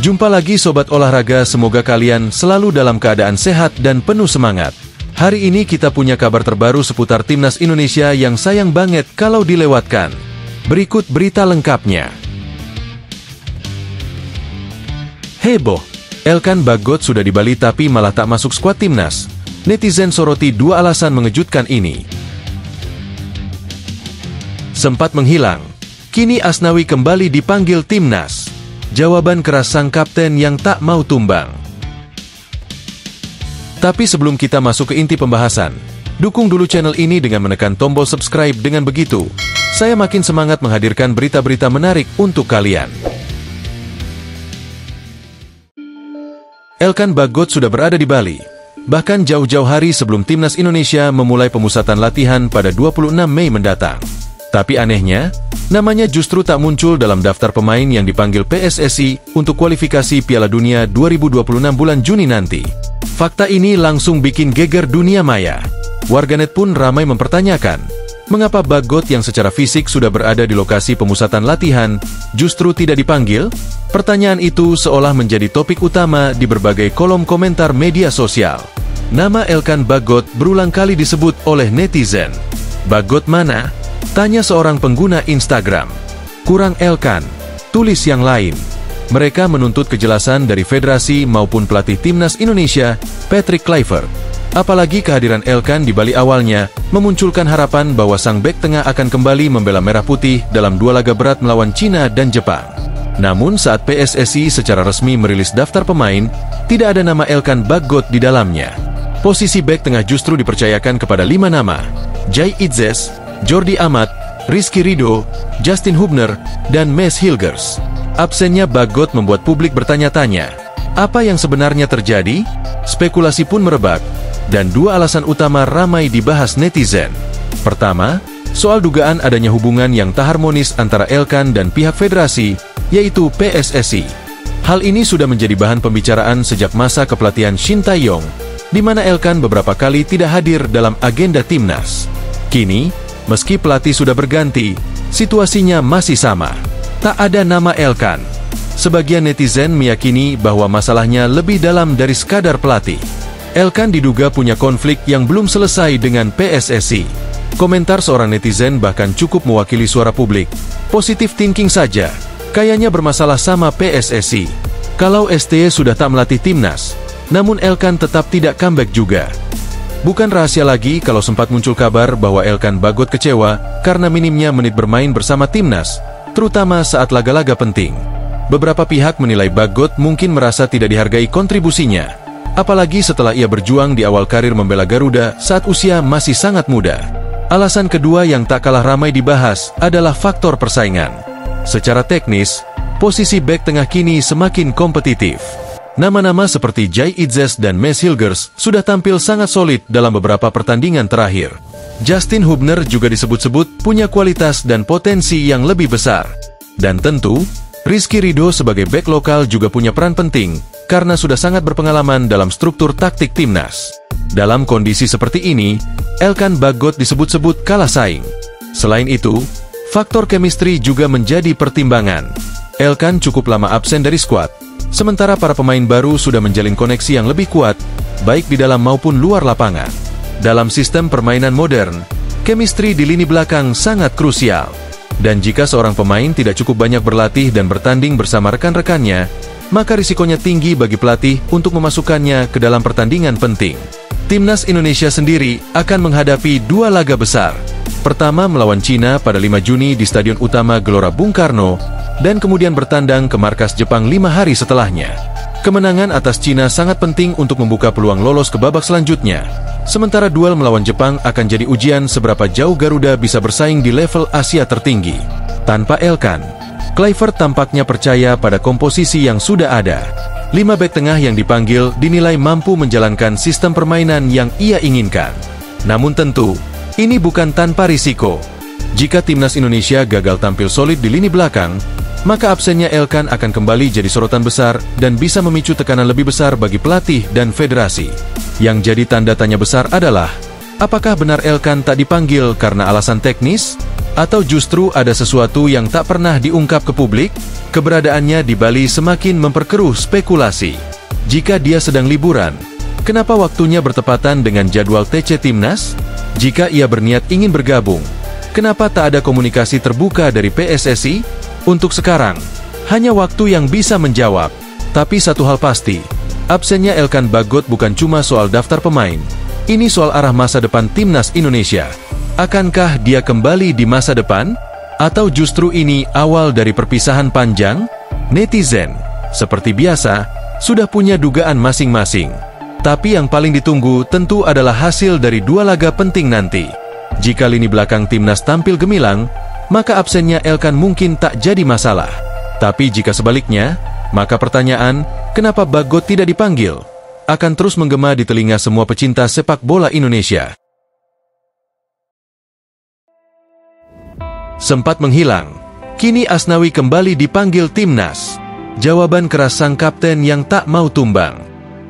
Jumpa lagi Sobat Olahraga, semoga kalian selalu dalam keadaan sehat dan penuh semangat. Hari ini kita punya kabar terbaru seputar Timnas Indonesia yang sayang banget kalau dilewatkan. Berikut berita lengkapnya. Heboh, Elkan Bagot sudah di Bali tapi malah tak masuk skuad Timnas. Netizen soroti dua alasan mengejutkan ini. Sempat menghilang, kini Asnawi kembali dipanggil Timnas. Jawaban keras sang kapten yang tak mau tumbang. Tapi sebelum kita masuk ke inti pembahasan, dukung dulu channel ini dengan menekan tombol subscribe. Dengan begitu, saya makin semangat menghadirkan berita-berita menarik untuk kalian. Elkan Bagot sudah berada di Bali, bahkan jauh-jauh hari sebelum Timnas Indonesia memulai pemusatan latihan pada 26 Mei mendatang. Tapi anehnya, namanya justru tak muncul dalam daftar pemain yang dipanggil PSSI untuk kualifikasi Piala Dunia 2026 bulan Juni nanti. Fakta ini langsung bikin geger dunia maya. Warganet pun ramai mempertanyakan, mengapa Bagot yang secara fisik sudah berada di lokasi pemusatan latihan justru tidak dipanggil? Pertanyaan itu seolah menjadi topik utama di berbagai kolom komentar media sosial. Nama Elkan Bagot berulang kali disebut oleh netizen. Bagot mana? Tanya seorang pengguna Instagram. Kurang Elkan, tulis yang lain. Mereka menuntut kejelasan dari federasi maupun pelatih Timnas Indonesia, Patrick Kluivert. Apalagi kehadiran Elkan di Bali awalnya memunculkan harapan bahwa sang bek tengah akan kembali membela merah putih dalam dua laga berat melawan Cina dan Jepang. Namun saat PSSI secara resmi merilis daftar pemain, tidak ada nama Elkan Bagot di dalamnya. Posisi bek tengah justru dipercayakan kepada 5 nama: Jai Itzes, Jordi Amat, Rizky Ridho, Justin Hubner, dan Mes Hilgers. Absennya Bagot membuat publik bertanya-tanya, apa yang sebenarnya terjadi? Spekulasi pun merebak, dan dua alasan utama ramai dibahas netizen. Pertama, soal dugaan adanya hubungan yang tak harmonis antara Elkan dan pihak federasi, yaitu PSSI. Hal ini sudah menjadi bahan pembicaraan sejak masa kepelatihan Shin Tae-yong, di mana Elkan beberapa kali tidak hadir dalam agenda Timnas. Kini, meski pelatih sudah berganti, situasinya masih sama. Tak ada nama Elkan. Sebagian netizen meyakini bahwa masalahnya lebih dalam dari sekadar pelatih. Elkan diduga punya konflik yang belum selesai dengan PSSI. Komentar seorang netizen bahkan cukup mewakili suara publik. Positive thinking saja, kayaknya bermasalah sama PSSI. Kalau STY sudah tak melatih Timnas, namun Elkan tetap tidak comeback juga. Bukan rahasia lagi kalau sempat muncul kabar bahwa Elkan Bagot kecewa karena minimnya menit bermain bersama Timnas, terutama saat laga-laga penting. Beberapa pihak menilai Bagot mungkin merasa tidak dihargai kontribusinya, apalagi setelah ia berjuang di awal karir membela Garuda saat usia masih sangat muda. Alasan kedua yang tak kalah ramai dibahas adalah faktor persaingan. Secara teknis, posisi bek tengah kini semakin kompetitif. Nama-nama seperti Jai Itzes dan Mes Hilgers sudah tampil sangat solid dalam beberapa pertandingan terakhir. Justin Hubner juga disebut-sebut punya kualitas dan potensi yang lebih besar. Dan tentu, Rizky Ridho sebagai bek lokal juga punya peran penting karena sudah sangat berpengalaman dalam struktur taktik Timnas. Dalam kondisi seperti ini, Elkan Bagot disebut-sebut kalah saing. Selain itu, faktor chemistry juga menjadi pertimbangan. Elkan cukup lama absen dari skuad, sementara para pemain baru sudah menjalin koneksi yang lebih kuat, baik di dalam maupun luar lapangan. Dalam sistem permainan modern, chemistry di lini belakang sangat krusial. Dan jika seorang pemain tidak cukup banyak berlatih dan bertanding bersama rekan-rekannya, maka risikonya tinggi bagi pelatih untuk memasukkannya ke dalam pertandingan penting. Timnas Indonesia sendiri akan menghadapi dua laga besar. Pertama melawan Cina pada 5 Juni di Stadion Utama Gelora Bung Karno, dan kemudian bertandang ke markas Jepang 5 hari setelahnya. Kemenangan atas Cina sangat penting untuk membuka peluang lolos ke babak selanjutnya. Sementara duel melawan Jepang akan jadi ujian seberapa jauh Garuda bisa bersaing di level Asia tertinggi. Tanpa Elkan, Kluivert tampaknya percaya pada komposisi yang sudah ada. 5 bek tengah yang dipanggil dinilai mampu menjalankan sistem permainan yang ia inginkan. Namun tentu, ini bukan tanpa risiko. Jika Timnas Indonesia gagal tampil solid di lini belakang, maka absennya Elkan akan kembali jadi sorotan besar dan bisa memicu tekanan lebih besar bagi pelatih dan federasi. Yang jadi tanda tanya besar adalah, apakah benar Elkan tak dipanggil karena alasan teknis? Atau justru ada sesuatu yang tak pernah diungkap ke publik? Keberadaannya di Bali semakin memperkeruh spekulasi. Jika dia sedang liburan, kenapa waktunya bertepatan dengan jadwal TC Timnas? Jika ia berniat ingin bergabung, kenapa tak ada komunikasi terbuka dari PSSI? Untuk sekarang, hanya waktu yang bisa menjawab. Tapi satu hal pasti, absennya Elkan Bagot bukan cuma soal daftar pemain. Ini soal arah masa depan Timnas Indonesia. Akankah dia kembali di masa depan? Atau justru ini awal dari perpisahan panjang? Netizen, seperti biasa, sudah punya dugaan masing-masing. Tapi yang paling ditunggu tentu adalah hasil dari dua laga penting nanti. Jika lini belakang Timnas tampil gemilang, maka absennya Elkan mungkin tak jadi masalah. Tapi jika sebaliknya, maka pertanyaan, kenapa Bagot tidak dipanggil? Akan terus menggema di telinga semua pecinta sepak bola Indonesia. Sempat menghilang, kini Asnawi kembali dipanggil Timnas. Jawaban keras sang kapten yang tak mau tumbang.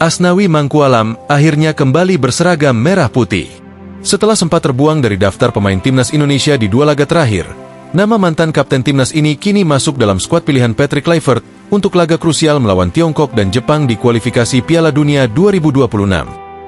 Asnawi Mangkualam akhirnya kembali berseragam merah putih. Setelah sempat terbuang dari daftar pemain Timnas Indonesia di dua laga terakhir, nama mantan kapten Timnas ini kini masuk dalam skuad pilihan Patrick Kluivert untuk laga krusial melawan Tiongkok dan Jepang di kualifikasi Piala Dunia 2026.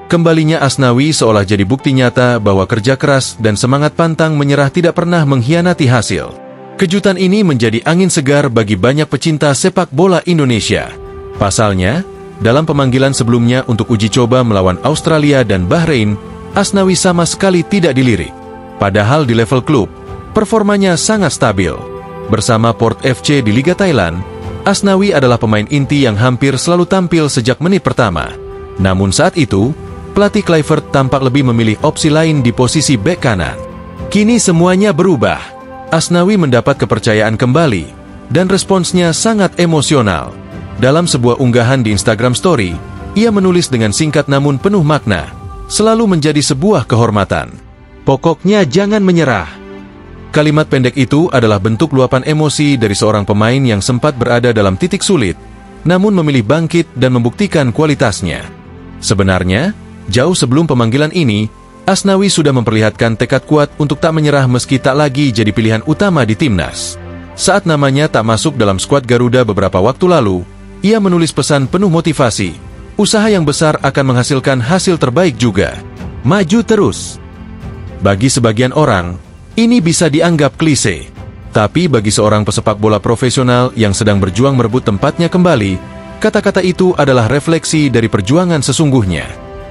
Kembalinya Asnawi seolah jadi bukti nyata bahwa kerja keras dan semangat pantang menyerah tidak pernah mengkhianati hasil. Kejutan ini menjadi angin segar bagi banyak pecinta sepak bola Indonesia. Pasalnya, dalam pemanggilan sebelumnya untuk uji coba melawan Australia dan Bahrain, Asnawi sama sekali tidak dilirik. Padahal di level klub, performanya sangat stabil. Bersama Port FC di Liga Thailand, Asnawi adalah pemain inti yang hampir selalu tampil sejak menit pertama. Namun saat itu, pelatih Kluivert tampak lebih memilih opsi lain di posisi bek kanan. Kini semuanya berubah. Asnawi mendapat kepercayaan kembali, dan responsnya sangat emosional. Dalam sebuah unggahan di Instagram Story, ia menulis dengan singkat namun penuh makna, selalu menjadi sebuah kehormatan. Pokoknya jangan menyerah. Kalimat pendek itu adalah bentuk luapan emosi dari seorang pemain yang sempat berada dalam titik sulit, namun memilih bangkit dan membuktikan kualitasnya. Sebenarnya, jauh sebelum pemanggilan ini, Asnawi sudah memperlihatkan tekad kuat untuk tak menyerah meski tak lagi jadi pilihan utama di Timnas. Saat namanya tak masuk dalam skuad Garuda beberapa waktu lalu, ia menulis pesan penuh motivasi. Usaha yang besar akan menghasilkan hasil terbaik juga. Maju terus. Bagi sebagian orang, ini bisa dianggap klise. Tapi bagi seorang pesepak bola profesional yang sedang berjuang merebut tempatnya kembali, kata-kata itu adalah refleksi dari perjuangan sesungguhnya.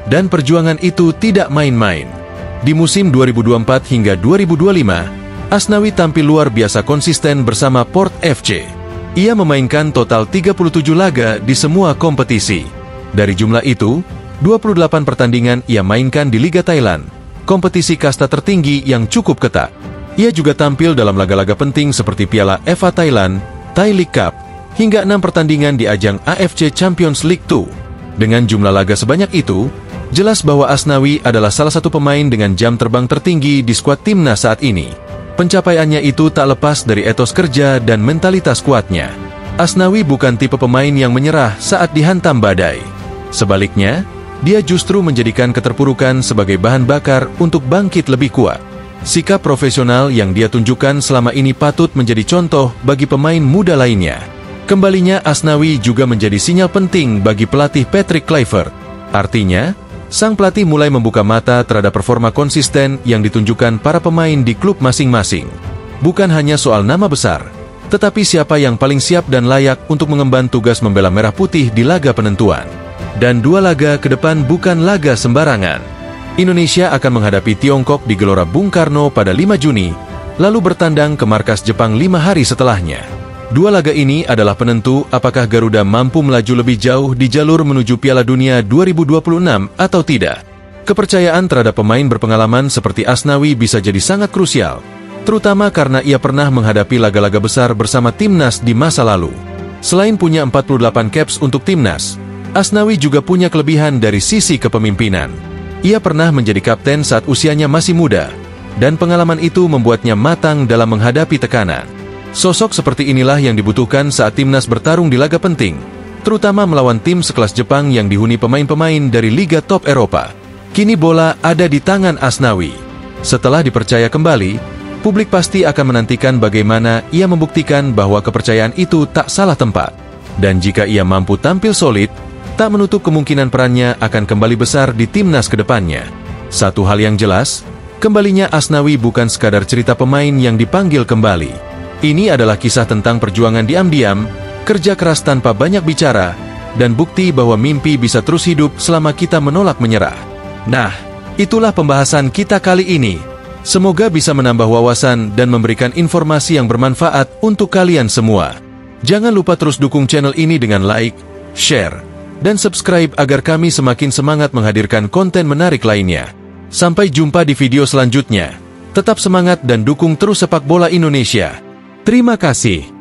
Dan perjuangan itu tidak main-main. Di musim 2024 hingga 2025, Asnawi tampil luar biasa konsisten bersama Port FC. Ia memainkan total 37 laga di semua kompetisi. Dari jumlah itu, 28 pertandingan ia mainkan di Liga Thailand, kompetisi kasta tertinggi yang cukup ketat. Ia juga tampil dalam laga-laga penting seperti Piala FA Thailand, Thai League Cup, hingga 6 pertandingan di ajang AFC Champions League 2. Dengan jumlah laga sebanyak itu, jelas bahwa Asnawi adalah salah satu pemain dengan jam terbang tertinggi di skuad Timnas saat ini. Pencapaiannya itu tak lepas dari etos kerja dan mentalitas kuatnya. Asnawi bukan tipe pemain yang menyerah saat dihantam badai. Sebaliknya, dia justru menjadikan keterpurukan sebagai bahan bakar untuk bangkit lebih kuat. Sikap profesional yang dia tunjukkan selama ini patut menjadi contoh bagi pemain muda lainnya. Kembalinya Asnawi juga menjadi sinyal penting bagi pelatih Patrick Kluivert. Artinya, sang pelatih mulai membuka mata terhadap performa konsisten yang ditunjukkan para pemain di klub masing-masing. Bukan hanya soal nama besar, tetapi siapa yang paling siap dan layak untuk mengemban tugas membela merah putih di laga penentuan. Dan dua laga ke depan bukan laga sembarangan. Indonesia akan menghadapi Tiongkok di Gelora Bung Karno pada 5 Juni, lalu bertandang ke markas Jepang 5 hari setelahnya. Dua laga ini adalah penentu apakah Garuda mampu melaju lebih jauh di jalur menuju Piala Dunia 2026 atau tidak. Kepercayaan terhadap pemain berpengalaman seperti Asnawi bisa jadi sangat krusial, terutama karena ia pernah menghadapi laga-laga besar bersama Timnas di masa lalu. Selain punya 48 caps untuk Timnas, Asnawi juga punya kelebihan dari sisi kepemimpinan. Ia pernah menjadi kapten saat usianya masih muda, dan pengalaman itu membuatnya matang dalam menghadapi tekanan. Sosok seperti inilah yang dibutuhkan saat Timnas bertarung di laga penting, terutama melawan tim sekelas Jepang yang dihuni pemain-pemain dari Liga Top Eropa. Kini bola ada di tangan Asnawi. Setelah dipercaya kembali, publik pasti akan menantikan bagaimana ia membuktikan bahwa kepercayaan itu tak salah tempat. Dan jika ia mampu tampil solid, tak menutup kemungkinan perannya akan kembali besar di timnas ke depannya. Satu hal yang jelas, kembalinya Asnawi bukan sekadar cerita pemain yang dipanggil kembali. Ini adalah kisah tentang perjuangan diam-diam, kerja keras tanpa banyak bicara, dan bukti bahwa mimpi bisa terus hidup selama kita menolak menyerah. Nah, itulah pembahasan kita kali ini. Semoga bisa menambah wawasan dan memberikan informasi yang bermanfaat untuk kalian semua. Jangan lupa terus dukung channel ini dengan like, share, dan subscribe agar kami semakin semangat menghadirkan konten menarik lainnya. Sampai jumpa di video selanjutnya. Tetap semangat dan dukung terus sepak bola Indonesia. Terima kasih.